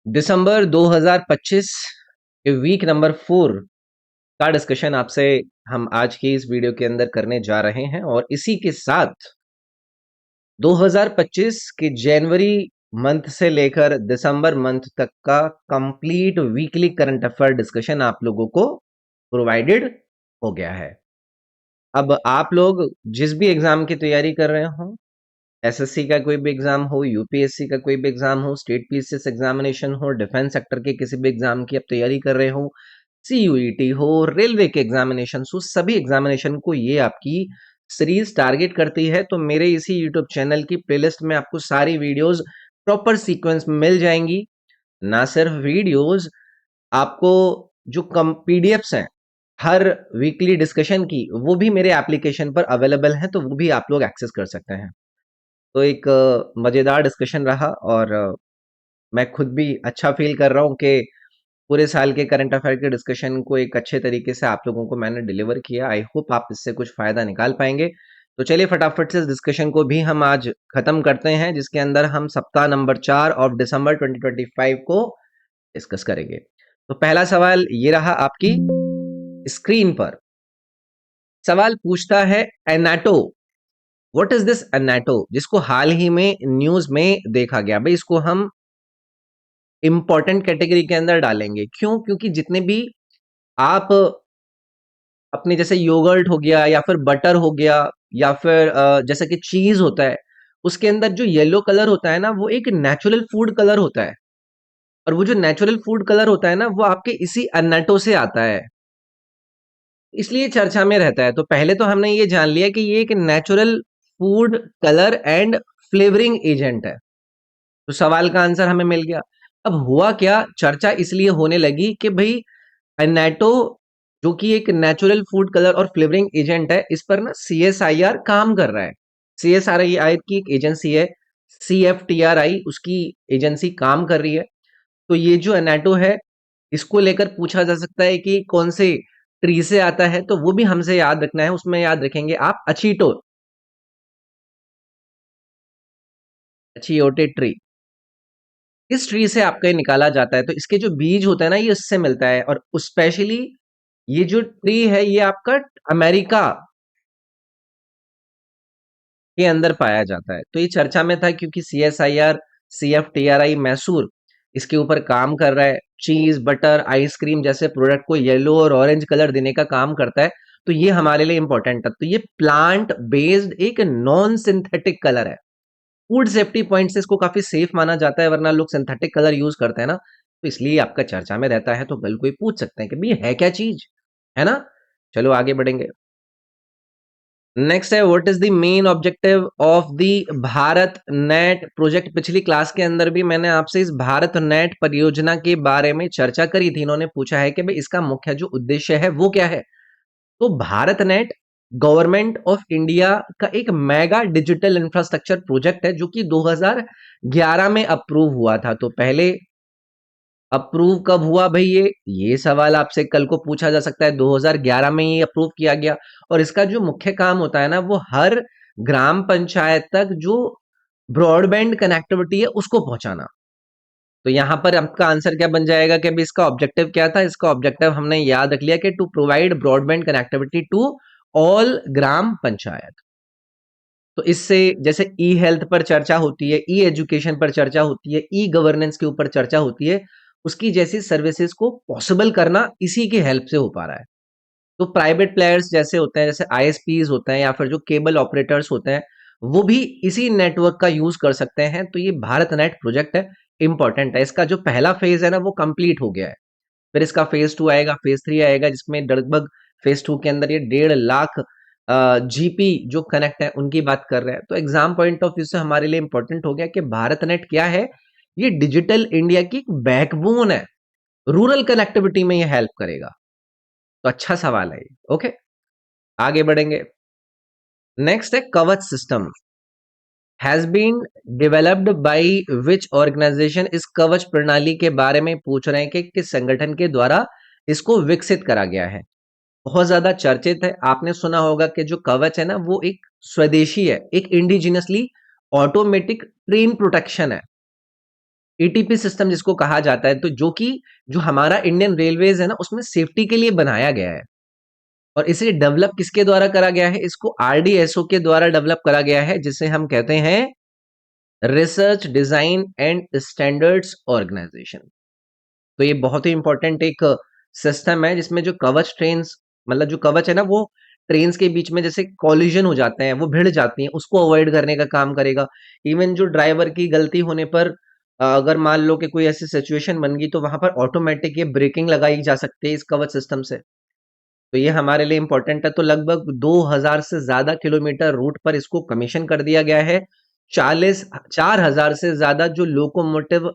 दिसंबर 2025 के week number 4 का discussion आपसे हम आज की इस वीडियो के अंदर करने जा रहे हैं और इसी के साथ 2025 के जनवरी मंथ से लेकर दिसंबर मंथ तक का complete weekly current affair discussion आप लोगों को प्रोवाइडेड हो गया है। अब आप लोग जिस भी एग्जाम की तैयारी कर रहे हो, एसएससी का कोई भी एग्जाम हो, यूपीएससी का कोई भी एग्जाम हो, स्टेट पीसीएस एग्जामिनेशन हो, डिफेंस सेक्टर के किसी भी एग्जाम की आप तैयारी कर रहे हो, सीयूईटी हो, रेलवे के एग्जामिनेशन हो, सभी एग्जामिनेशन को ये आपकी सीरीज टारगेट करती है। तो मेरे इसी यूट्यूब चैनल की प्लेलिस्ट में आपको सारी वीडियोस प्रॉपर सीक्वेंस में मिल जाएंगी। ना सिर्फ वीडियोस, आपको जो कम पीडीएफ्स हैं हर वीकली डिस्कशन की, वो भी मेरे एप्लीकेशन पर अवेलेबल है, तो वो भी आप लोग एक्सेस कर सकते हैं। तो एक मजेदार डिस्कशन रहा और मैं खुद भी अच्छा फील कर रहा हूँ कि पूरे साल के करंट अफेयर के डिस्कशन को एक अच्छे तरीके से आप लोगों को मैंने डिलीवर किया। आई होप आप इससे कुछ फायदा निकाल पाएंगे। तो चलिए फटाफट से इस डिस्कशन को भी हम आज खत्म करते हैं, जिसके अंदर हम सप्ताह नंबर 4 ऑफ दिसंबर 2025 को डिस्कस करेंगे। तो पहला सवाल ये रहा आपकी स्क्रीन पर। सवाल पूछता है एनाटो, व्हाट इज दिस एनाटो, जिसको हाल ही में न्यूज में देखा गया। भाई इसको हम इंपॉर्टेंट कैटेगरी के अंदर डालेंगे। क्यों? क्योंकि जितने भी आप अपने जैसे योगर्ट हो गया या फिर बटर हो गया या फिर जैसे कि चीज होता है, उसके अंदर जो येलो कलर होता है ना, वो एक नेचुरल फूड कलर होता है। और वो जो नेचुरल फूड कलर होता है ना, वो आपके इसी अन्नाटो से आता है, इसलिए चर्चा में रहता है। तो पहले तो हमने ये जान लिया कि ये एक natural food colour and flavouring agent है। तो सवाल का आंसर हमें मिल गया। अब हुआ क्या, चर्चा इसलिए होने लगी कि भाई अन्नाटो जो कि एक नेचुरल फूड कलर और फ्लेवरिंग एजेंट है, इस पर ना सीएसआईआर काम कर रहा है। सीएसआईआर की एक एजेंसी है, सीएफटीआरआई, उसकी एजेंसी काम कर रही है। तो ये जो अन्नाटो है, इसको लेकर पूछा जा सकता है कि कौन से ट्री से आता है, तो वो भी हमसे याद रखना है। उसमें याद रखेंगे आप अचीटो, अचियोटे ट्री, इस ट्री से आपका ये निकाला जाता है। तो इसके जो बीज होता है ना, ये उससे मिलता है। और स्पेशली ये जो ट्री है, ये आपका अमेरिका के अंदर पाया जाता है। तो ये चर्चा में था क्योंकि सीएसआईआर सीएफटीआरआई मैसूर इसके ऊपर काम कर रहा है। चीज, बटर, आइसक्रीम जैसे प्रोडक्ट को येलो और ऑरेंज कलर देने का काम करता है। तो ये हमारे लिए इंपॉर्टेंट है। तो ये प्लांट बेस्ड एक नॉन सिंथेटिक कलर है। फूड सेफ्टी पॉइंट से इसको काफी सेफ माना जाता है, वरना लोग सिंथेटिक कलर यूज करते हैं ना, तो इसलिए आपका चर्चा में रहता है। तो कल कोई पूछ सकते हैं कि भाई है क्या चीज, है ना। चलो आगे बढ़ेंगे। नेक्स्ट है, what is the main objective of the Bharat net project. पिछली क्लास के अंदर भी मैंने आपसे इस भारत नेट परियोजना के बारे में चर्चा करी थी। इन्होंने पूछा है कि भाई इसका मुख्य जो उद्देश्य है वो क्या है। तो Bharat net government of India का एक मेगा डिजिटल इंफ्रास्ट्रक्चर प्रोजेक्ट है, जो कि 2011 में अप्रूव हुआ था। तो पहले अप्रूव कब हुआ भाई, ये सवाल आपसे कल को पूछा जा सकता है। 2011 में ये अप्रूव किया गया। और इसका जो मुख्य काम होता है ना, वो हर ग्राम पंचायत तक जो ब्रॉडबैंड कनेक्टिविटी है उसको पहुंचाना। तो यहां पर आपका आंसर क्या बन जाएगा कि अभी इसका ऑब्जेक्टिव क्या था। इसका ऑब्जेक्टिव हमने याद रख लिया कि to provide broadband connectivity to all gram panchayat. तो इससे जैसे ई हेल्थ पर चर्चा होती है, ई एजुकेशन पर चर्चा होती है, ई गवर्नेंस के ऊपर चर्चा होती है, उसकी जैसी सर्विसेज को पॉसिबल करना इसी की हेल्प से हो पा रहा है। तो प्राइवेट प्लेयर्स जैसे होते हैं, जैसे आईएसपीज होते हैं या फिर जो केबल ऑपरेटर्स होते हैं, वो भी इसी नेटवर्क का यूज कर सकते हैं। तो ये भारत नेट प्रोजेक्ट है, इंपॉर्टेंट है। इसका जो पहला फेज है ना, वो कंप्लीट हो गया है। फिर इसका फेज 2 आएगा, फेज 3 आएगा, जिसमें लगभग फेज 2 के अंदर ये 1.5 लाख जीपी जो कनेक्ट है उनकी बात कर रहे हैं। तो एग्जाम पॉइंट ऑफ व्यू से हमारे लिए इंपॉर्टेंट हो गया कि भारत नेट क्या है। ये डिजिटल इंडिया की बैकबोन है, रूरल कनेक्टिविटी में ये हेल्प करेगा। तो अच्छा सवाल है ये। ओके, आगे बढ़ेंगे। नेक्स्ट है Kavach system has been developed by which organisation. इस कवच प्रणाली के बारे में पूछ रहे हैं कि किस संगठन के द्वारा इसको विकसित करा गया है। बहुत ज्यादा चर्चित है। आपने सुना होगा कि जो कवच है ना, वो एक स्वदेशी है, एक इंडिजिनसली ऑटोमेटिक ट्रेन प्रोटेक्शन है। ईटीपी सिस्टम जिसको कहा जाता है, तो जो हमारा इंडियन रेलवेज है ना, उसमें सेफ्टी के लिए बनाया गया है। और इसे डेवलप किसके द्वारा करा गया है? इसको आरडीएसओ के द्वारा डेवलप करा गया है, जिसे हम कहते हैं research design and standards organisation. तो ये बहुत ही इंपॉर्टेंट एक सिस्टम है, जिसमें जो कवच ट्रेन्स, मतलब जो कवच है ना, वो ट्रेन्स के बीच में जैसे कॉलिजन हो जाते हैं, वो भिड़ जाती हैं, उसको अवॉइड करने का काम करेगा। इवन जो ड्राइवर की गलती होने पर अगर मान लो कि कोई ऐसी सिचुएशन बन गई, तो वहां पर ऑटोमेटिक ये ब्रेकिंग लगाई जा सकती है इस कवच सिस्टम से। तो ये हमारे लिए इंपॉर्टेंट है। तो लगभग 2000 से ज्यादा किलोमीटर रूट पर इसको कमीशन कर दिया गया है। 4000 से ज्यादा जो लोकोमोटिव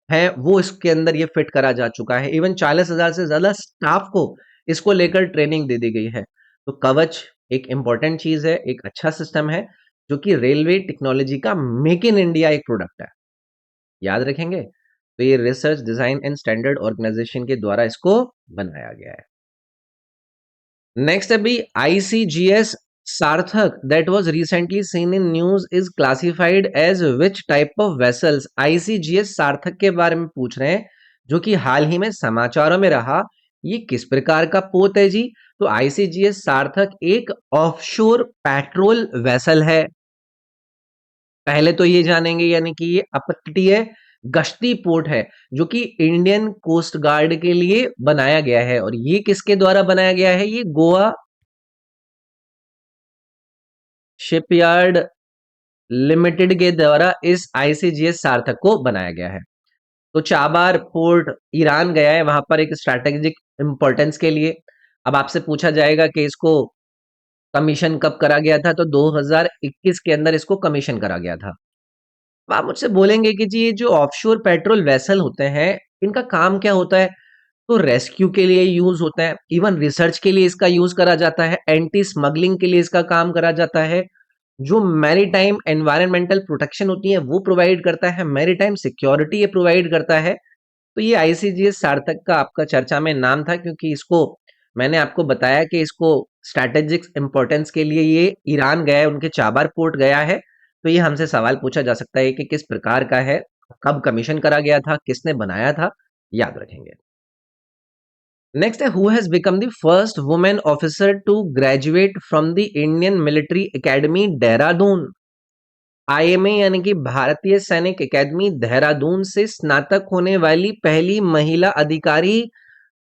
है वो इसके अंदर ये फिट करा जा चुका है। इवन 40,000 से ज्यादा स्टाफ को इसको लेकर ट्रेनिंग दे दी गई है। तो कवच एक इंपॉर्टेंट चीज है, एक अच्छा सिस्टम है, जो कि रेलवे टेक्नोलॉजी का मेक इन इंडिया एक प्रोडक्ट है। याद रखेंगे। तो ये research design and standard organisation के द्वारा इसको बनाया गया है। नेक्स्ट अभी ICGS सार्थक that was recently seen in news is classified as which type of vessels? ICGS सार्थक के बारे में पूछ रहे हैं, जो कि हाल ही में समाचारों में रहा। ये किस प्रकार का पोत है जी? तो ICGS सार्थक एक ऑफशोर पेट्रोल वेसल है। पहले तो ये जानेंगे, यानी कि ये अपतटीय गश्ती पोर्ट है, जो कि इंडियन कोस्ट गार्ड के लिए बनाया गया है। और ये किसके द्वारा बनाया गया है? ये गोवा शिपयार्ड लिमिटेड के द्वारा इस ICGS सार्थक को बनाया गया है। तो चाबार पोर्ट ईरान गया है, वहां पर एक स्ट्रैटेजिक इंपॉर्टेंस के लिए। अब आपसे पूछा जाएगा कि इसको कमीशन कब करा गया था? तो 2021 के अंदर इसको कमीशन करा गया था। अब आप मुझसे बोलेंगे कि जी ये जो ऑफशोर पेट्रोल वेसल होते हैं, इनका काम क्या होता है? तो रेस्क्यू के लिए यूज होता है, इवन रिसर्च के लिए इसका यूज करा जाता है, एंटी स्मगलिंग के लिए इसका काम करा जाता है, जो मैरीटाइम एनवायरमेंटल प्रोटेक्शन होती है वो प्रोवाइड करता है, मैरीटाइम सिक्योरिटी ये प्रोवाइड करता है। तो ये ICGS सार्थक का आपका चर्चा में नाम था, क्योंकि इसको मैंने आपको बताया कि इसको स्ट्रैटेजिक इंपॉर्टेंस के लिए ये ईरान गया है, उनके चाबार पोर्ट गया है। तो ये हमसे सवाल पूछा जा सकता है कि किस प्रकार का है, कब कमीशन करा गया था, किसने बनाया था, याद रखेंगे। नेक्स्ट है, who has become the first women officer to graduate from the Indian military academy Dehradun? IMA यानी कि भारतीय सैनिक एकेडमी देहरादून से स्नातक होने वाली पहली महिला अधिकारी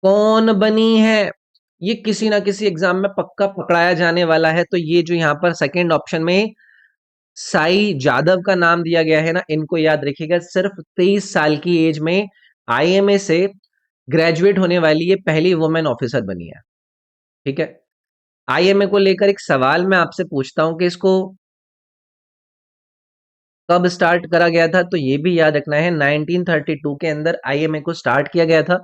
कौन बनी है? ये किसी ना किसी एग्जाम में पक्का पकड़ाया जाने वाला है। तो ये जो यहाँ पर सेकंड ऑप्शन में साई जादव का नाम दिया गया है ना, इनको याद रखिएगा। सिर्फ 23 साल की एज में IMA से ग्रेजुएट होने वाली ये पहली वुमेन ऑफिसर बनी है। ठीक है। IMA को लेकर एक सवाल मैं आपसे पूछता हूं कि इसको कब स्टार्ट करा गया था? तो ये भी याद रखना है, 1932 के अंदर IMA को स्टार्ट किया गया था।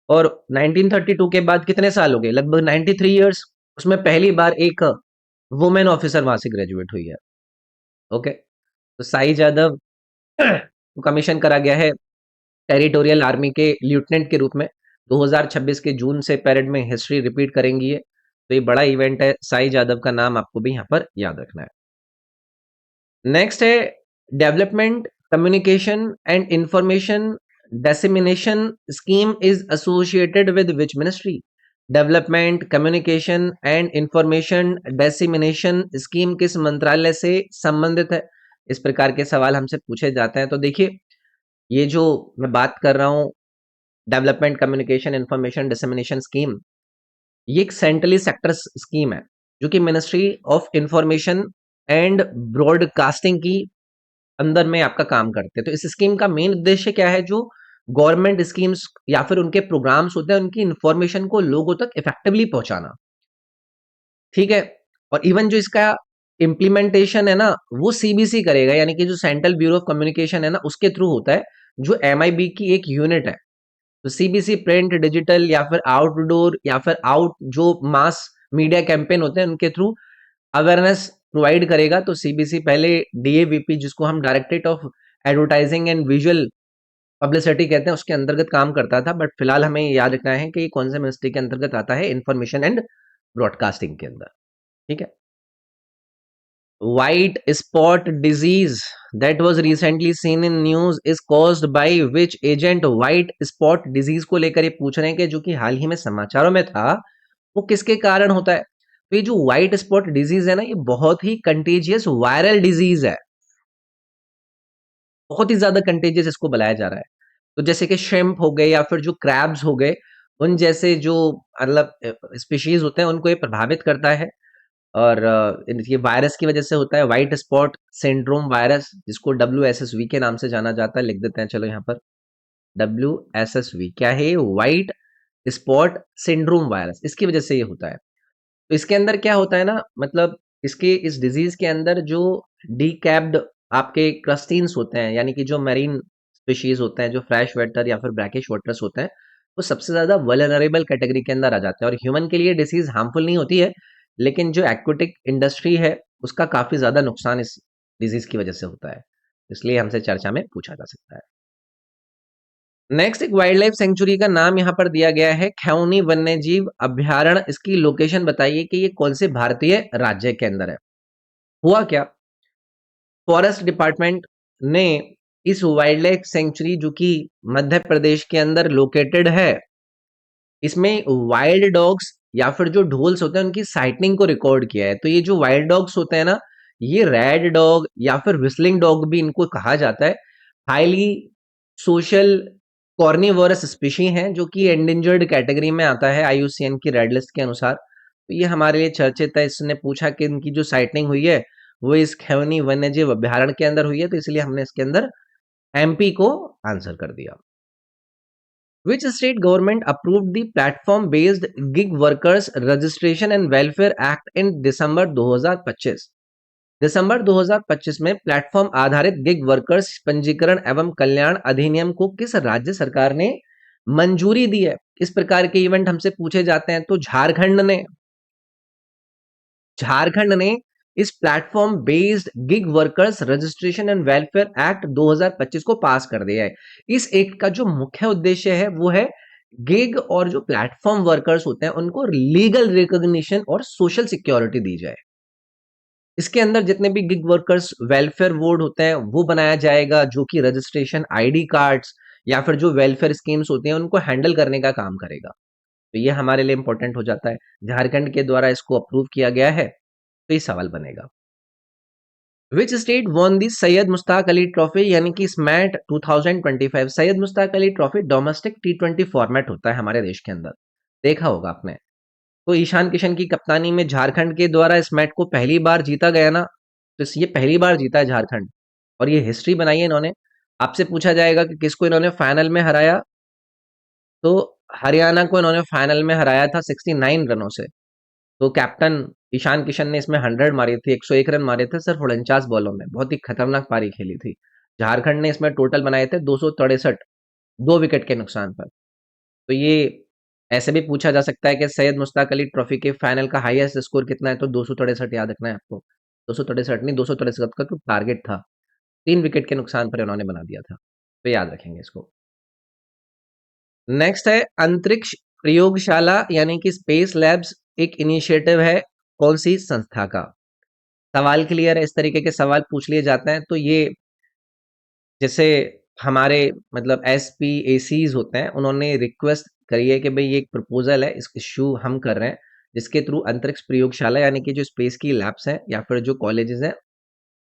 और 1932 के बाद कितने साल हो गए? लगभग 93 इयर्स। उसमें पहली बार एक वुमेन ऑफिसर वहां से ग्रेजुएट हुई है। ओके। तो साई जादव को कमीशन करा गया है टेरिटोरियल आर्मी के लेफ्टिनेंट के रूप में। 2026 के जून से पैरेड में हिस्ट्री रिपीट करेंगी ये। तो ये बड़ा इवेंट है, साई जादव का नाम आपको भी यहाँ पर याद रखना है। नेक्स्ट है, development communication and information dissemination scheme is associated with which ministry? Development communication and information dissemination scheme किस मंत्रालय से संबंधित है? इस प्रकार के सवाल हमसे पूछे जाते हैं। तो देखिए, ये जो मैं बात कर रहा हूँ, development communication information dissemination scheme, ये एक सेंट्रली सेक्टर स्कीम है, जो कि ministry of information and broadcasting की अंदर में आपका काम करते हैं। तो इस स्कीम का मेन उद्देश्य क्या है? जो गवर्नमेंट स्कीम्स या फिर उनके प्रोग्राम्स होते हैं, उनकी इंफॉर्मेशन को लोगों तक इफेक्टिवली पहुंचाना। ठीक है। और इवन जो इसका इम्प्लीमेंटेशन है ना, वो CBC करेगा, यानी कि जो सेंट्रल ब्यूरो ऑफ कम्युनिकेशन है ना, उसके थ्रू होता है, जो MIB की एक यूनिट है। तो CBC प्रिंट, डिजिटल या फिर आउटडोर या फिर आउट जो मास मीडिया कैंपेन होते हैं, उनके थ्रू अवेयरनेस प्रोवाइड करेगा। तो CBC पहले DAVP, जिसको हम directorate of advertising and visual publicity कहते हैं, उसके अंतर्गत काम करता था। बट फिलहाल हमें याद रखना है कि ये कौन से मिनिस्ट्री के अंतर्गत आता है? इंफॉर्मेशन एंड ब्रॉडकास्टिंग के अंदर। ठीक है। white spot disease that was recently seen in news is caused by which agent? white spot disease को लेकर ये पूछ रहे हैं कि जो कि हाल ही में समाचारों में था, वो किसके कारण होता है? तो ये जो व्हाइट स्पॉट डिजीज है ना, ये बहुत ही कंटेजियस वायरल डिजीज है, बहुत ही ज्यादा कंटेजियस इसको बुलाया जा रहा है। तो जैसे कि श्रिम्प हो गए या फिर जो क्रैब्स हो गए, उन जैसे जो मतलब स्पीशीज होते हैं उनको ये प्रभावित करता है। और ये वायरस की वजह से होता है, व्हाइट स्पॉट सिंड्रोम वायरस, जिसको WSSV के नाम से जाना जाता है। लिख देते हैं चलो यहाँ पर, WSSV क्या है? व्हाइट स्पॉट सिंड्रोम वायरस, इसकी वजह से ये होता है। तो इसके अंदर क्या होता है ना, मतलब इसके इस डिजीज के अंदर जो डीकैप्ड आपके क्रस्टीन्स होते हैं, यानी कि जो मैरीन स्पीशीज होते हैं, जो फ्रेश वाटर या फिर ब्रैकिश वाटर्स होते हैं, वो सबसे ज्यादा वल्नरेबल कैटेगरी के अंदर आ जाते हैं। और ह्यूमन के लिए डिसीज हार्मफुल नहीं होती है, लेकिन जो एक्वेटिक इंडस्ट्री है उसका काफी ज्यादा नुकसान इस डिजीज की वजह से होता है, इसलिए हमसे चर्चा में पूछा जा सकता है। नेक्स्ट, एक वाइल्ड लाइफ सेंचुरी का नाम यहाँ पर दिया गया है खैउनी वन्यजीव अभ्यारण्य। इसकी लोकेशन बताइए कि ये कौन से भारतीय राज्य के अंदर है। हुआ क्या, फॉरेस्ट डिपार्टमेंट ने इस वाइल्ड लाइफ सेंचुरी जो कि मध्य प्रदेश के अंदर लोकेटेड है, इसमें वाइल्ड डॉग्स या फिर जो ढोल्स होते हैं उनकी साइटनिंग को रिकॉर्ड किया है। तो ये जो वाइल्ड डॉग्स होते हैं ना, ये रेड डॉग या फिर विस्लिंग डॉग भी इनको कहा जाता है। हाईली सोशल कॉर्निवोरस स्पीशी हैं, जो कि एंडेंजर्ड कैटेगरी में आता है IUCN की रेड लिस्ट के अनुसार। तो ये हमारे लिए चर्चित है। इसने पूछा कि इनकी जो साइटनिंग हुई है वो इस खैवनी वन्यजीव अभ्यारण्य के अंदर हुई है, तो इसलिए हमने इसके अंदर MP को आंसर कर दिया। Which state government approved the platform-based gig workers registration and welfare act in दिसंबर 2025? दिसंबर 2025 में प्लेटफॉर्म आधारित गिग वर्कर्स पंजीकरण एवं कल्याण अधिनियम को किस राज्य सरकार ने मंजूरी दी है? इस प्रकार के इवेंट हमसे पूछे जाते हैं। तो झारखंड ने इस platform based gig workers registration and welfare act 2025 को पास कर दिया है। इस एक्ट का जो मुख्य उद्देश्य है वो है गिग और जो प्लेटफॉर्म वर्कर्स होते हैं उनको लीगल रिकॉग्निशन और सोशल सिक्योरिटी दी जाए। इसके अंदर जितने भी गिग वर्कर्स वेलफेयर बोर्ड होते हैं वो बनाया जाएगा, जो कि रजिस्ट्रेशन ID कार्ड्स या फिर जो वेलफेयर स्कीम्स होती हैं उनको हैंडल करने का काम करेगा। तो ये हमारे लिए इंपॉर्टेंट हो जाता है। झारखंड के द्वारा इसको अप्रूव किया गया है, तो ये सवाल बनेगा। Which state won the Syed Mushtaq Ali trophy, यानी कि स्मैट 2025। Syed Mushtaq Ali trophy domestic T20 format होता है हमारे देश के अंदर, देखा होगा आपने। तो ईशान किशन की कप्तानी में झारखंड के द्वारा इस मैच को पहली बार जीता गया ना, तो ये पहली बार जीता है झारखंड, और ये हिस्ट्री बनाई है इन्होंने। आपसे पूछा जाएगा कि किसको इन्होंने फाइनल में हराया, तो हरियाणा को इन्होंने फाइनल में हराया था 69 रनों से। तो कैप्टन ईशान किशन ने इसमें 100 मारी थी, 101 रन मारे थे सिर्फ 49 बॉलों में, बहुत ही खतरनाक पारी खेली थी। झारखंड ने इसमें टोटल बनाए थे 263, 2 विकेट के नुकसान पर। तो ये ऐसे भी पूछा जा सकता है कि सैयद मुश्ताक अली ट्रॉफी के फाइनल का हाईएस्ट स्कोर कितना है, तो 263 याद रखना है आपको। 263 नहीं, 263 का तो टारगेट था, 3 विकेट के नुकसान पर इन्होंने बना दिया था, तो याद रखेंगे इसको। नेक्स्ट है अंतरिक्ष प्रयोगशाला, यानी कि स्पेस लैब्स एक इनिशिएटिव है कौन सी संस्था का? सवाल क्लियर है, इस तरीके के सवाल पूछ लिए जाते हैं। तो ये जैसे हमारे मतलब SPACs होते हैं, उन्होंने रिक्वेस्ट करी है कि भाई ये एक प्रपोजल है, इस इश्यू हम कर रहे हैं, जिसके थ्रू अंतरिक्ष प्रयोगशाला यानी कि जो स्पेस की लैब्स हैं या फिर जो कॉलेजेस हैं,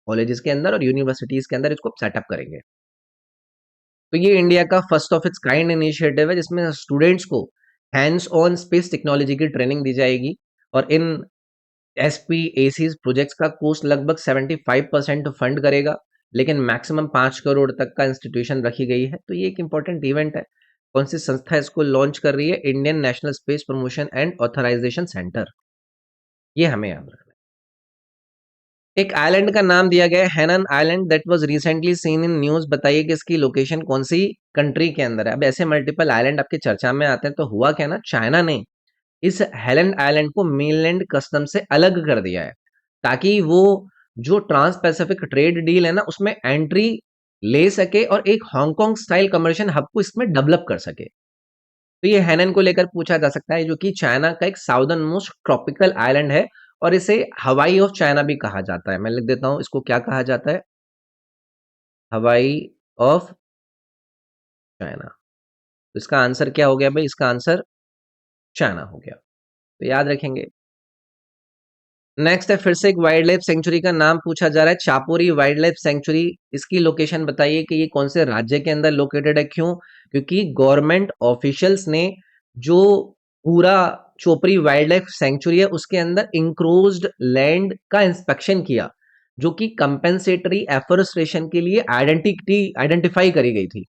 कॉलेजेस के अंदर और यूनिवर्सिटीज के अंदर इसको सेटअप करेंगे। तो ये इंडिया का first of its kind initiative है, जिसमें स्टूडेंट्स को हैंड्स ऑन स्पेस टेक्नोलॉजी की ट्रेनिंग दी जाएगी। और इन SPACs प्रोजेक्ट्स का कोस्ट लगभग 75% फंड करेगा, लेकिन मैक्सिमम 5 करोड़ तक का इंस्टीट्यूशन रखी गई है। तो ये एक इंपॉर्टेंट इवेंट है। कौन सी संस्था इसको लॉन्च कर रही है? Indian national space promotion and authorisation centre, ये हमें याद रखना है। एक आइलैंड का नाम दिया गया है Hainan Island, that was recently seen in news. बताइए कि इसकी लोकेशन कौन सी कंट्री के अंदर है। अब ऐसे मल्टीपल आइलैंड आपके चर्चा में आते हैं, तो हुआ क्या ना, चाइना ने इस हेलन आइलैंड को मेनलैंड कस्टम से अलग कर दिया है, ताकि वो जो ट्रांस पैसिफिक ट्रेड डील है ना उसमें एंट्री ले सके और एक हांगकांग स्टाइल कमर्शियल हब को इसमें डेवलप कर सके। तो ये हेनन को लेकर पूछा जा सकता है, जो कि चाइना का एक साउदर्न मोस्ट ट्रॉपिकल आइलैंड है और इसे हवाई ऑफ चाइना भी कहा जाता है। मैं लिख देता हूं, इसको क्या कहा जाता है? हवाई ऑफ चाइना। तो इसका आंसर क्या हो गया भाई? इसका आंसर चाइना हो गया, तो याद रखेंगे। नेक्स्ट है, फिर से एक वाइल्ड लाइफ सेंचुरी का नाम पूछा जा रहा है, चापोरी वाइल्ड लाइफ सेंचुरी। इसकी लोकेशन बताइए कि ये कौन से राज्य के अंदर लोकेटेड है। क्यों? क्योंकि गवर्नमेंट ऑफिशियल्स ने जो पूरा चोपड़ी वाइल्ड लाइफ सेंचुरी है उसके अंदर इंक्रोज्ड लैंड का इंस्पेक्शन किया, जो कि कंपेंसेटरी एफोरेस्टेशन के लिए आइडेंटिफाई करी गई थी।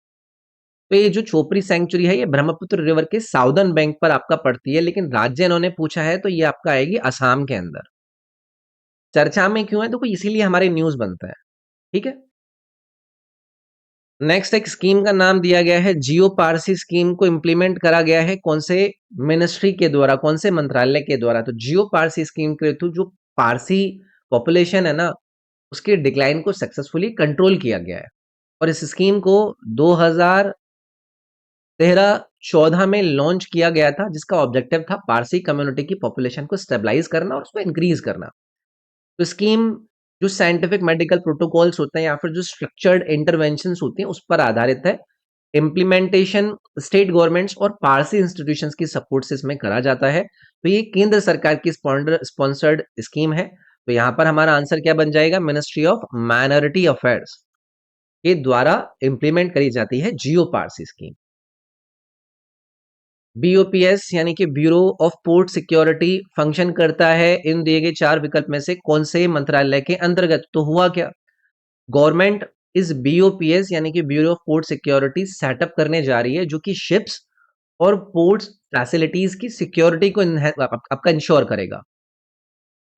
तो ये जो चोपड़ी सेंचुरी है ये ब्रह्मपुत्र रिवर के साउदर्न बैंक पर आपका पड़ती है, लेकिन राज्य इन्होंने पूछा है तो ये आपका आएगी असम के अंदर। चर्चा में क्यों है? देखो इसीलिए हमारे न्यूज बनता है, ठीक है। नेक्स्ट एक स्कीम का नाम दिया गया है जियो पारसी स्कीम, को इंप्लीमेंट करा गया है कौन से मिनिस्ट्री के द्वारा, कौन से मंत्रालय के द्वारा? तो जियो पारसी स्कीम के थ्रू जो पारसी पॉपुलेशन है ना उसके डिक्लाइन को सक्सेसफुली कंट्रोल किया गया है। और इस स्कीम को 2013-14 में लॉन्च किया गया था, जिसका ऑब्जेक्टिव था पारसी कम्युनिटी की पॉपुलेशन को स्टेबलाइज करना और उसको इंक्रीज करना। तो स्कीम जो साइंटिफिक मेडिकल प्रोटोकॉल्स होते हैं या फिर जो स्ट्रक्चर्ड इंटरवेंशंस होती हैं उस पर आधारित है। इम्प्लीमेंटेशन स्टेट गवर्नमेंट्स और पारसी इंस्टीट्यूशंस की सपोर्ट से इसमें करा जाता है। तो ये केंद्र सरकार की स्पॉन्सर्ड स्कीम है। तो यहाँ पर हमारा आंसर क्या बन जाएगा? मिनिस्ट्री ऑफ माइनॉरिटी अफेयर्स के द्वारा इंप्लीमेंट करी जाती है जियो पारसी स्कीम। बीओपीएस यानी कि bureau of port security function करता है इन दिए गए चार विकल्प में से कौन से मंत्रालय के अंतर्गत? तो हुआ क्या, गवर्नमेंट इस बीओपीएस यानी कि bureau of port security setup करने जा रही है, जो कि शिप्स और पोर्ट्स फैसिलिटीज की सिक्योरिटी को आपका इंश्योर करेगा।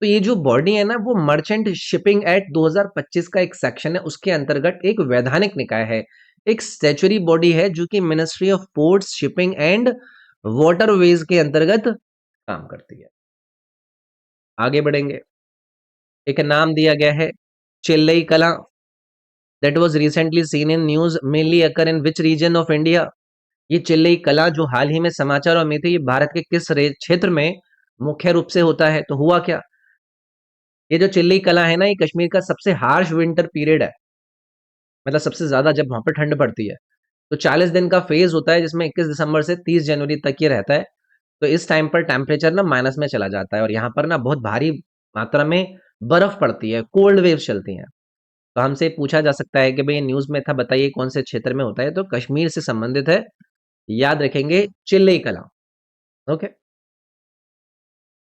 तो ये जो बॉडी है ना वो मर्चेंट शिपिंग एक्ट 2025 का एक सेक्शन है, उसके अंतर्गत एक वैधानिक निकाय है, एक स्टैच्यूटरी बॉडी है जो कि ministry of ports shipping and waterways के अंतर्गत काम करती है। आगे बढ़ेंगे। एक नाम दिया गया है चेन्नई कला, that was recently seen in news mainly occur in which region of India. ये चेन्नई कला जो हाल ही में समाचारों में थी, ये भारत के किस क्षेत्र में मुख्य रूप से होता है? तो हुआ क्या, ये जो चिल्ली कला है ना ये कश्मीर का सबसे हार्श विंटर पीरियड है, मतलब सबसे ज्यादा जब वहां पर ठंड पड़ती है। तो 40 दिन का फेज होता है जिसमें 21 दिसंबर से 30 जनवरी तक ये रहता है। तो इस टाइम पर टेम्परेचर ना माइनस में चला जाता है और यहाँ पर ना बहुत भारी मात्रा में बर्फ पड़ती है, कोल्ड वेव्स चलती हैं। तो हमसे पूछा जा सकता है कि भाई ये न्यूज में था, बताइए कौन से क्षेत्र में होता है? तो कश्मीर से संबंधित है, याद रखेंगे चिल्लई कला। Okay.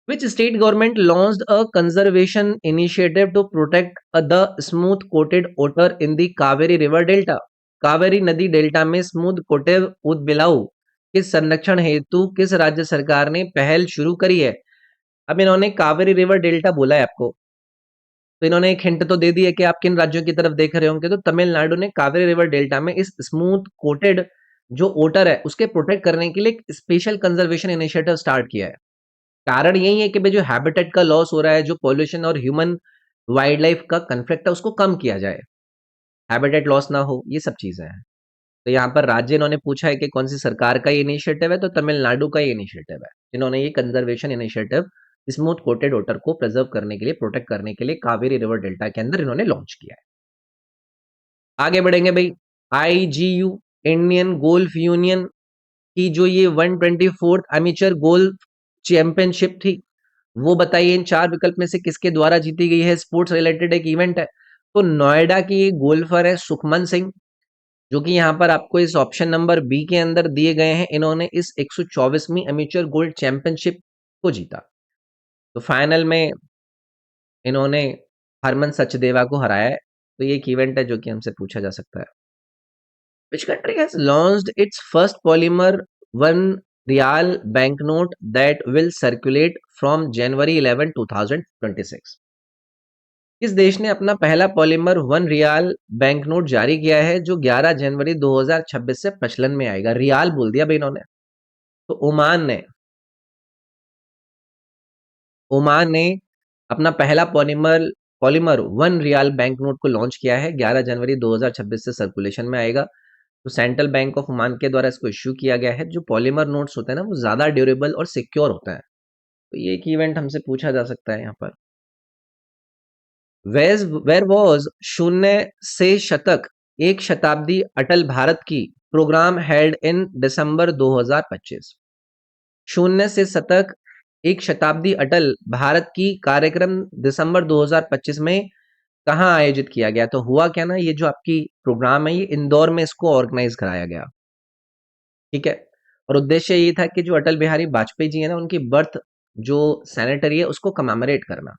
Which state government launched a conservation initiative to protect the smooth-coated otter in the Kaveri River Delta? Kaveri नदी डेल्टा में स्मूथ कोटेड ऊदबिलाव के संरक्षण हेतु किस राज्य सरकार ने पहल शुरू करी है? अब इन्होंने कावेरी रिवर डेल्टा बोला है आपको, तो इन्होंने एक हिंट तो दे दी है कि आप किन राज्यों की तरफ देख रहे होंगे। तो तमिलनाडु ने कावेरी रिवर डेल्टा में इस स्मूथ कोटेड जो ओटर है उसके प्रोटेक्ट करने के लिए एक स्पेशल कंजर्वेशन इनिशिएटिव स्टार्ट किया है। कारण यही है कि भाई जो हैबिटेट का लॉस हो रहा है, जो पॉल्यूशन और ह्यूमन वाइल्ड लाइफ का कन्फ्लिक्ट है उसको कम किया जाए, हैबिटेट लॉस ना हो, ये सब चीजें हैं। तो यहाँ पर राज्य इन्होंने पूछा है कि कौन सी सरकार का ये इनिशिएटिव है, तो तमिलनाडु का ये इनिशिएटिव है, जिन्होंने ये कंजर्वेशन इनिशिएटिव स्मूथ कोटेड ओटर को प्रिजर्व करने के लिए, प्रोटेक्ट करने के लिए कावेरी रिवर डेल्टा के अंदर इन्होंने लॉन्च किया है। आगे बढ़ेंगे भाई। आईजीयू इंडियन गोल्फ यूनियन की जो ये 124th अमेचर गोल्फ चैंपियनशिप थी, वो बताइए इन चार विकल्प में से किसके द्वारा जीती गई है? स्पोर्ट्स रिलेटेड एक इवेंट है। तो नोएडा की एक गोल्फर है सुखमन सिंह, जो कि यहाँ पर आपको इस ऑप्शन नंबर बी के अंदर दिए गए हैं, इन्होंने इस 124वीं अमेचर गोल्ड चैंपियनशिप को जीता। तो फाइनल में इन्होंने हरमन सचदेवा को हराया है। तो ये एक इवेंट है जो कि हमसे पूछा जा सकता है। Which country has launched its first polymer 1 riyal banknote that will circulate from January 11, 2026? किस देश ने अपना पहला पॉलीमर 1 रियाल बैंकनोट जारी किया है जो 11 जनवरी 2026 से प्रचलन में आएगा? रियाल बोल दिया भाई इन्होंने। तो ओमान ने अपना पहला पॉलीमर पॉलीमर 1 रियाल बैंकनोट को लॉन्च किया है, 11 जनवरी 2026 से सर्कुलेशन में आएगा। तो सेंट्रल बैंक ऑफ ओमान के द्वारा इसको इश्यू किया गया है। जो पॉलीमर नोट्स होते हैं ना वो ज्यादा ड्यूरेबल और सिक्योर होता है। तो ये एक इवेंट हमसे पूछा जा सकता है यहाँ पर। वेर वॉज शून्य से शतक एक शताब्दी अटल भारत की प्रोग्राम हेल्ड इन दिसंबर 2025। शून्य से शतक एक शताब्दी अटल भारत की कार्यक्रम दिसंबर 2025 में कहाँ आयोजित किया गया? तो हुआ क्या ना, ये जो आपकी प्रोग्राम है ये इंदौर में इसको ऑर्गेनाइज कराया गया। ठीक है। और उद्देश्य ये था कि जो अटल बिहारी वाजपेयी जी है ना, उनकी बर्थ जो सैनिटरी है उसको कमेमोरेट करना।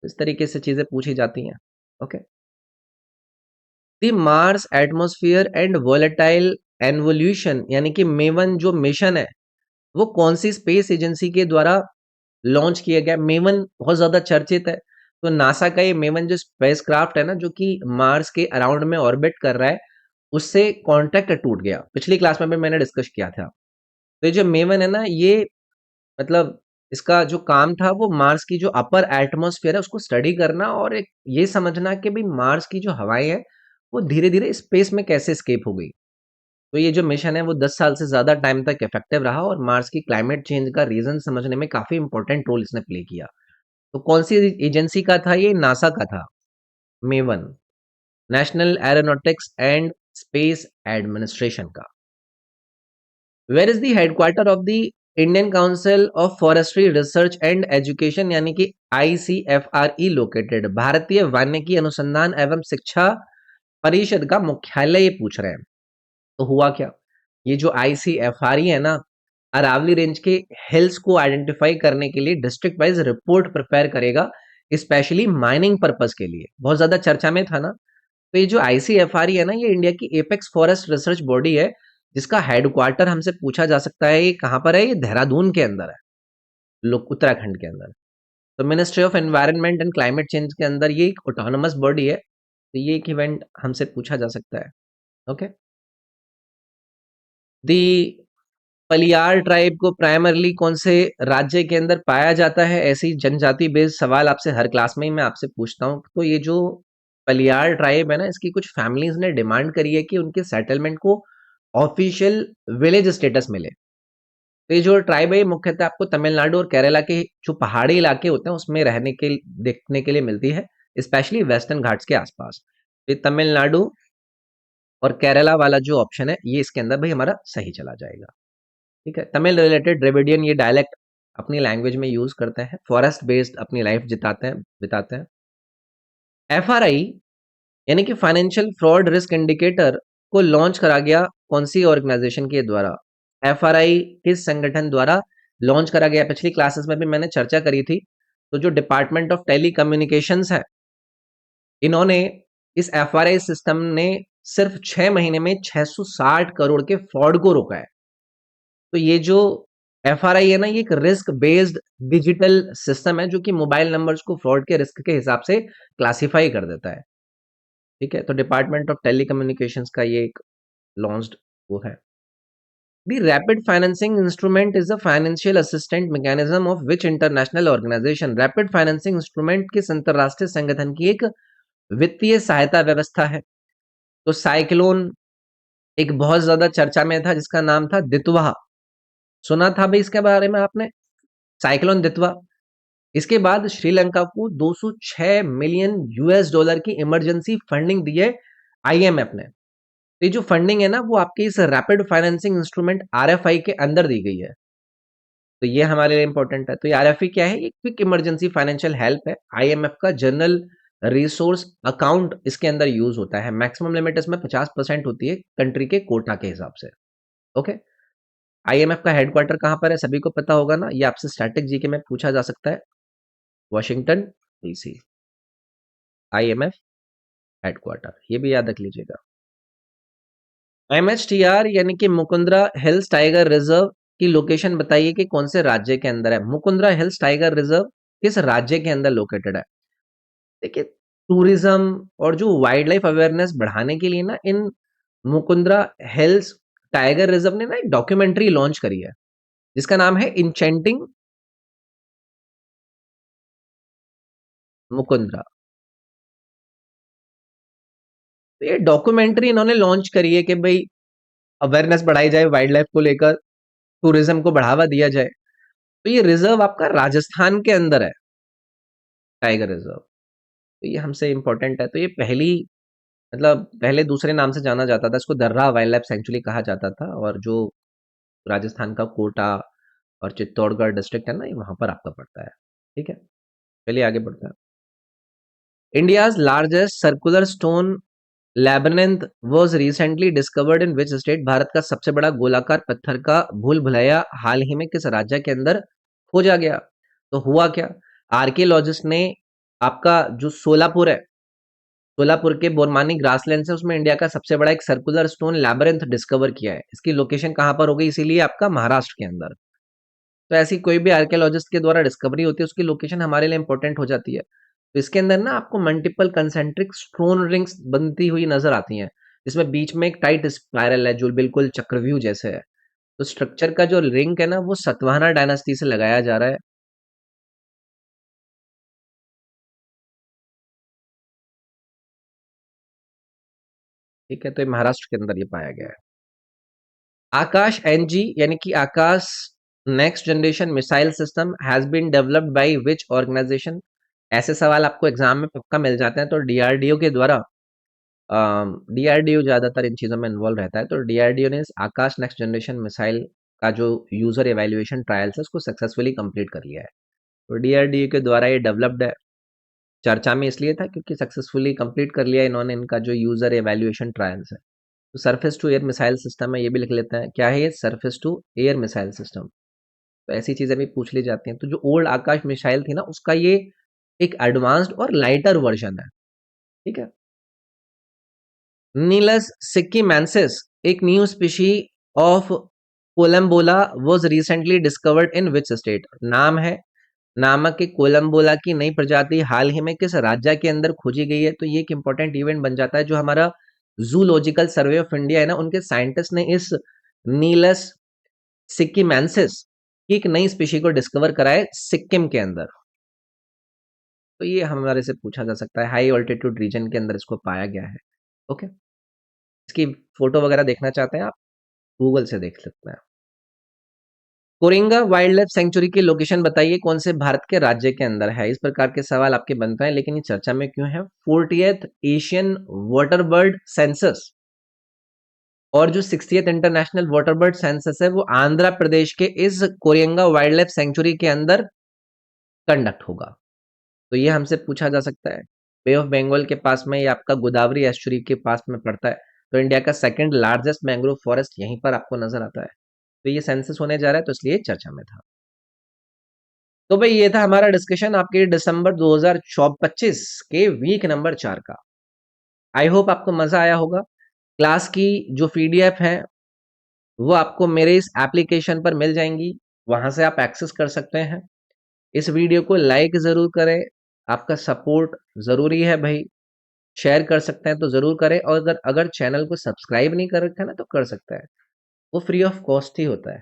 इस तरीके से चीजें पूछी जाती हैं। Okay. The Mars atmosphere and volatile evolution यानी कि मेवन जो मिशन है वो कौन सी स्पेस एजेंसी के द्वारा लॉन्च किया गया? मेवन बहुत ज्यादा चर्चित है। तो नासा का ये मेवन जो स्पेसक्राफ्ट है ना, जो कि मार्स के अराउंड में ऑर्बिट कर रहा है, उससे कॉन्टैक्ट टूट गया। पिछली क्लास में भी मैंने डिस्कस किया था। तो ये जो मेवन है ना, ये मतलब इसका जो काम था वो मार्स की जो अपर एटमॉस्फेयर है उसको स्टडी करना और एक ये समझना कि भाई मार्स की जो हवाएं हैं वो धीरे धीरे स्पेस में कैसे स्केप हो गई। तो ये जो मिशन है वो 10 साल से ज्यादा टाइम तक इफेक्टिव रहा और मार्स की क्लाइमेट चेंज का रीजन समझने में काफी इंपॉर्टेंट रोल इसने प्ले किया। तो कौन सी एजेंसी का था ये? नासा का था। MAVEN, National Aeronautics and Space Administration का। Where is the headquarter of the Indian Council of Forestry Research and Education यानी कि ICFRE लोकेटेड? भारतीय वानिकी अनुसंधान एवं शिक्षा परिषद का मुख्यालय ये पूछ रहे हैं। तो हुआ क्या, ये जो ICFRE है ना, अरावली रेंज के हिल्स को आइडेंटिफाई करने के लिए डिस्ट्रिक्ट वाइज रिपोर्ट प्रिपेयर करेगा, स्पेशली माइनिंग पर्पस के लिए। बहुत ज्यादा चर्चा में था ना। तो ये जो ICFRE है ना, ये इंडिया की एपेक्स फॉरेस्ट रिसर्च बॉडी है, जिसका हेडक्वार्टर हमसे पूछा जा सकता है ये कहाँ पर है? ये देहरादून के अंदर है, लोग उत्तराखंड के अंदर। तो ministry of environment and climate change के अंदर ये एक ऑटोनमस बॉडी है। तो ये एक इवेंट हमसे पूछा जा सकता है। ओके। दी पलियार ट्राइब को प्राइमरली कौन से राज्य के अंदर पाया जाता है? ऐसी जनजाति बेस्ड सवाल आपसे हर क्लास में ही मैं आपसे पूछता हूँ। तो ये जो पलियार ट्राइब है ना, इसकी कुछ फैमिलीज ने डिमांड करी है कि उनके सेटलमेंट को ऑफिशियल विलेज स्टेटस मिले। तो ये जो ट्राइब है ये मुख्यतः आपको तमिलनाडु और केरला के जो पहाड़ी इलाके होते हैं उसमें रहने के देखने के लिए मिलती है, स्पेशली वेस्टर्न घाट्स के आसपास। तो ये तमिलनाडु और केरला वाला जो ऑप्शन है ये इसके अंदर भाई हमारा सही चला जाएगा। ठीक है। तमिल रिलेटेड द्रविडियन ये डायलेक्ट अपनी लैंग्वेज में यूज करते हैं, फॉरेस्ट बेस्ड अपनी लाइफ बिताते हैं। FRI यानी कि फाइनेंशियल फ्रॉड रिस्क इंडिकेटर को लॉन्च करा गया कौन सी ऑर्गेनाइजेशन के द्वारा? FRI किस संगठन द्वारा लॉन्च करा गया? पिछली क्लासेस में भी मैंने चर्चा करी थी। तो जो डिपार्टमेंट ऑफ टेली कम्युनिकेशंस है, इन्होंने इस FRI सिस्टम ने सिर्फ 6 महीने में 660 करोड़ के फ्रॉड को रोका है। तो ये जो FRI है ना, ये एक रिस्क बेस्ड डिजिटल सिस्टम है जो कि मोबाइल नंबर्स को फ्रॉड के रिस्क के हिसाब से क्लासिफाई कर देता है। ठीक है। तो डिपार्टमेंट ऑफ टेलीकम्युनिकेशंस का ये एक लॉन्च्ड वो है। The Rapid Financing Instrument is a financial assistance mechanism of which international organization? Rapid Financing Instrument किस अंतरराष्ट्रीय संगठन की एक वित्तीय सहायता व्यवस्था है? तो साइक्लोन एक बहुत ज्यादा चर्चा में था जिसका नाम था दितवा। सुना था भाई इसके बारे में आपने? साइक्लोन दितवा। इसके बाद श्रीलंका को 206 मिलियन US डॉलर की इमरजेंसी फंडिंग दी है IMF ने। तो ये जो फंडिंग है ना, वो आपके इस रैपिड फाइनेंसिंग इंस्ट्रूमेंट RFI के अंदर दी गई है। तो ये हमारे लिए इंपॉर्टेंट है। तो ये RFI क्या है? ये क्विक इमरजेंसी फाइनेंशियल हेल्प है। IMF का जनरल रिसोर्स अकाउंट इसके अंदर यूज होता है। मैक्सिमम लिमिट इसमें 50% होती है कंट्री के कोटा के हिसाब से। ओके। IMF का हेडक्वार्टर कहाँ पर है? सभी को पता होगा ना, ये आपसे स्टैटिक जीके में पूछा जा सकता है। वॉशिंगटन DC IMF हेडक्वार्टर, ये भी याद रख लीजिएगा। MHTR यानी कि मुकुंदरा हिल्स टाइगर रिजर्व की लोकेशन बताइए कि कौन से राज्य के अंदर है? मुकुंदरा हिल्स टाइगर रिजर्व किस राज्य के अंदर लोकेटेड है? देखिए, टूरिज्म और जो वाइल्ड लाइफ अवेयरनेस बढ़ाने के लिए ना, इन मुकुंदरा हिल्स टाइगर रिजर्व ने ना एक डॉक्यूमेंट्री लॉन्च करी है जिसका नाम है इंचेंटिंग मुकुंदरा। तो ये डॉक्यूमेंट्री इन्होंने लॉन्च करी है कि भाई अवेयरनेस बढ़ाई जाए, वाइल्ड लाइफ को लेकर टूरिज्म को बढ़ावा दिया जाए। तो ये रिजर्व आपका राजस्थान के अंदर है, टाइगर रिजर्व। तो ये हमसे इम्पोर्टेंट है। तो ये पहली मतलब पहले दूसरे नाम से जाना जाता था, इसको दर्रा वाइल्ड लाइफ सेंचुरी कहा जाता था, और जो राजस्थान का कोटा और चित्तौड़गढ़ डिस्ट्रिक्ट है ना, ये वहां पर आपका पड़ता है। ठीक है, चलिए आगे बढ़ते हैं। India's largest circular stone labyrinth was recently discovered in which state? Bharat का सबसे बड़ा गोलाकार पत्थर का भूल भुलैया हाल ही में किस राज्य के अंदर खोजा गया? तो हुआ क्या, आर्कियोलॉजिस्ट ने आपका जो सोलापुर है, सोलापुर के बोरमानी ग्रासलैंड से उसमें इंडिया का सबसे बड़ा एक सर्कुलर स्टोन लैबिरिंथ डिस्कवर किया है। इसकी लोकेशन कहां पर होगी? इसीलिए आपका महाराष्ट्र के अंदर। तो ऐसी कोई भी आर्कियोलॉजिस्ट के द्वारा डिस्कवरी होती है, उसकी लोकेशन हमारे लिए इंपॉर्टेंट हो जाती है। तो इसके अंदर ना आपको मल्टीपल कंसेंट्रिक स्टोन रिंग्स बनती हुई नजर आती हैं, जिसमें बीच में एक टाइट स्पाइरल है जो बिल्कुल चक्रव्यूह जैसे है। तो स्ट्रक्चर का जो रिंग है ना, वो सतवाहना डायनास्टी से लगाया जा रहा है। ठीक है, तो ये महाराष्ट्र के अंदर ये पाया गया है। आकाश एनजी यानी कि Akash next generation missile system has been developed by which organisation? ऐसे सवाल आपको एग्जाम में पक्का मिल जाते हैं। तो डीआरडीओ के द्वारा, डीआरडीओ ज्यादातर इन चीजों में इन्वॉल्व रहता है। तो डीआरडीओ ने इस आकाश नेक्स्ट जनरेशन मिसाइल का जो यूजर एवेल्युएशन ट्रायल्स है उसको सक्सेसफुली कंप्लीट कर लिया है। तो डीआरडीओ के द्वारा ये डेवलप्ड है। चर्चा में इसलिए था क्योंकि सक्सेसफुली कंप्लीट कर लिया इन्होंने इनका जो यूजर एवेल्युएशन ट्रायल्स है। तो surface to air missile system है, ये भी लिख लेते हैं। क्या है ये? Surface to air missile system. तो ऐसी चीजें भी पूछ ली जाती हैं। तो जो ओल्ड आकाश मिसाइल थी ना, उसका ये एक एडवांस्ड और लाइटर वर्जन है। ठीक है। नीलस सिक्कीमेंसिस, एक new species of Collembola was recently discovered in which state? नाम है नामक के कोलम्बोला की नई प्रजाति हाल ही में किस राज्य के अंदर खोजी गई है? तो ये एक इंपॉर्टेंट इवेंट बन जाता है। जो हमारा जूलॉजिकल सर्वे ऑफ इंडिया है ना, उनके साइंटिस्ट ने इस नीलस सिक्कीमेंसिस की एक नई स्पीशी को डिस्कवर करा है सिक्किम के अंदर। तो ये हमारे से पूछा जा सकता है, हाई ऑल्टीट्यूड रीजन के अंदर इसको पाया गया है। ओके, इसकी फोटो वगैरह देखना चाहते हैं आप, गूगल से देख सकते हैं। कोरिंगा वाइल्ड लाइफ सेंचुरी की लोकेशन बताइए, कौन से भारत के राज्य के अंदर है? इस प्रकार के सवाल आपके बनते हैं, लेकिन ये चर्चा में क्यों है? 40th Asian water bird census और जो 60th international water bird census है, वो आंध्र प्रदेश के इस कोरिंगा वाइल्ड लाइफ सेंचुरी के अंदर कंडक्ट होगा। तो ये हमसे पूछा जा सकता है। बे ऑफ बंगाल के पास में, ये आपका गोदावरी एस्चुरी के पास में पड़ता है। तो इंडिया का सेकंड लार्जेस्ट मैंग्रोव फॉरेस्ट यहीं पर आपको नजर आता है। तो ये सेंसस होने जा रहा है, तो इसलिए चर्चा में था। तो भाई ये था हमारा डिस्कशन आपके दिसंबर 2025 के वीक नंबर 4 का। आई होप आपको मजा आया होगा। क्लास की जो पीडीएफ है वो आपको मेरे इस एप्लीकेशन पर मिल जाएंगी, वहां से आप एक्सेस कर सकते हैं। इस वीडियो को लाइक जरूर करें, आपका सपोर्ट जरूरी है भाई। शेयर कर सकते हैं तो जरूर करें, और अगर अगर चैनल को सब्सक्राइब नहीं कर रखा है ना, तो कर सकते हैं, वो फ्री ऑफ कॉस्ट ही होता है।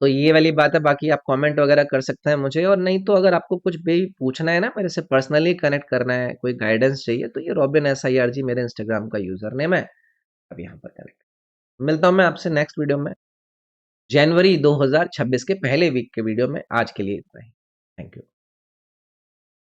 तो ये वाली बात है। बाकी आप कमेंट वगैरह कर सकते हैं मुझे, और नहीं तो अगर आपको कुछ भी पूछना है ना, मेरे से पर्सनली कनेक्ट करना है, कोई गाइडेंस चाहिए, तो ये रॉबिन SIRG मेरे इंस्टाग्राम का यूजर नेम है। अब यहाँ पर कनेक्ट मिलता हूँ मैं आपसे नेक्स्ट वीडियो में, जनवरी 2026 के पहले वीक के वीडियो में। आज के लिए इतना ही। Thank you.